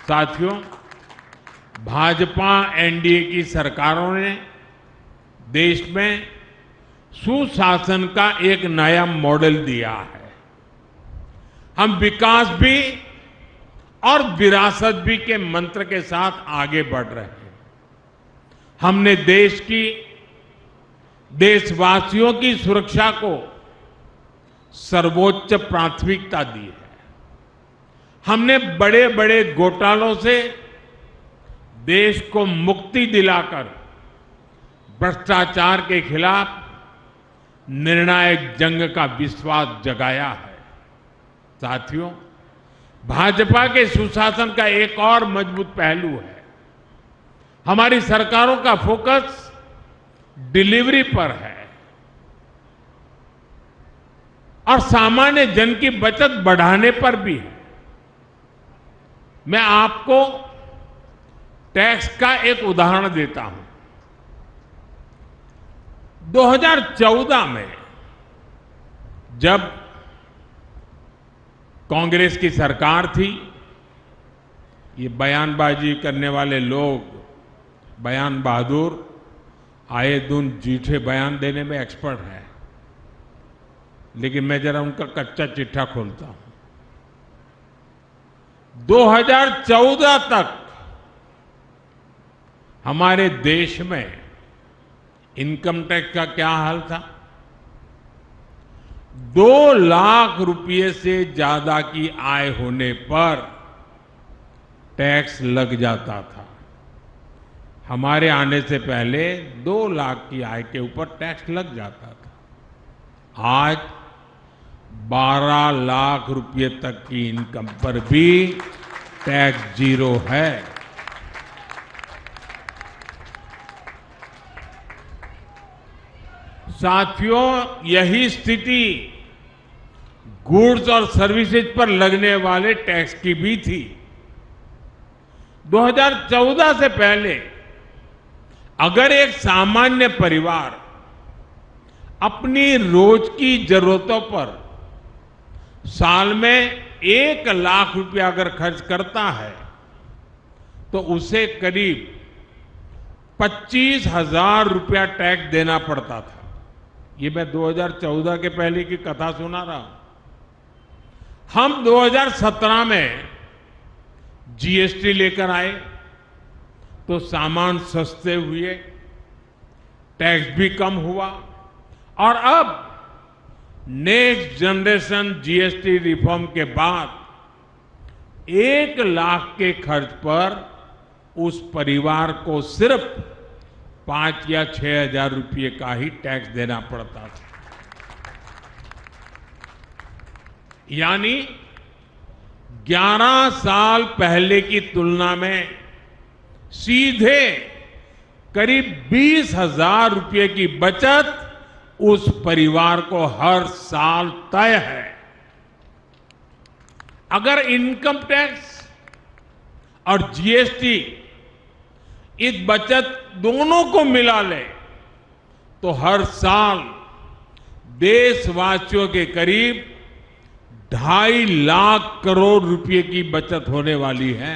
साथियों, भाजपा एनडीए की सरकारों ने देश में सुशासन का एक नया मॉडल दिया है। हम विकास भी और विरासत भी के मंत्र के साथ आगे बढ़ रहे हैं। हमने देशवासियों की सुरक्षा को सर्वोच्च प्राथमिकता दी है। हमने बड़े बड़े घोटालों से देश को मुक्ति दिलाकर भ्रष्टाचार के खिलाफ निर्णायक जंग का विश्वास जगाया है। साथियों, भाजपा के सुशासन का एक और मजबूत पहलू है। हमारी सरकारों का फोकस डिलीवरी पर है और सामान्य जन की बचत बढ़ाने पर भी है। मैं आपको टैक्स का एक उदाहरण देता हूं। 2014 में जब कांग्रेस की सरकार थी, ये बयानबाजी करने वाले लोग, बयान बहादुर, आए दिन झूठे बयान देने में एक्सपर्ट हैं, लेकिन मैं जरा उनका कच्चा चिट्ठा खोलता हूं। 2014 तक हमारे देश में इनकम टैक्स का क्या हाल था? 2 लाख रुपए से ज्यादा की आय होने पर टैक्स लग जाता था। हमारे आने से पहले 2 लाख की आय के ऊपर टैक्स लग जाता था। आज 12 लाख रुपए तक की इनकम पर भी टैक्स जीरो है। साथियों, यही स्थिति गुड्स और सर्विसेज पर लगने वाले टैक्स की भी थी। 2014 से पहले अगर एक सामान्य परिवार अपनी रोज की जरूरतों पर साल में 1 लाख रुपया अगर खर्च करता है तो उसे करीब 25,000 रुपया टैक्स देना पड़ता था। ये मैं 2014 के पहले की कथा सुना रहा हूं। हम 2017 में जीएसटी लेकर आए तो सामान सस्ते हुए, टैक्स भी कम हुआ और अब नेक्स्ट जनरेशन जीएसटी रिफॉर्म के बाद 1 लाख के खर्च पर उस परिवार को सिर्फ 5 या 6 हजार रुपये का ही टैक्स देना पड़ता था। यानी 11 साल पहले की तुलना में सीधे करीब 20,000 रुपये की बचत उस परिवार को हर साल तय है। अगर इनकम टैक्स और जीएसटी इस बचत दोनों को मिला ले तो हर साल देशवासियों के करीब 2.5 लाख करोड़ रुपए की बचत होने वाली है।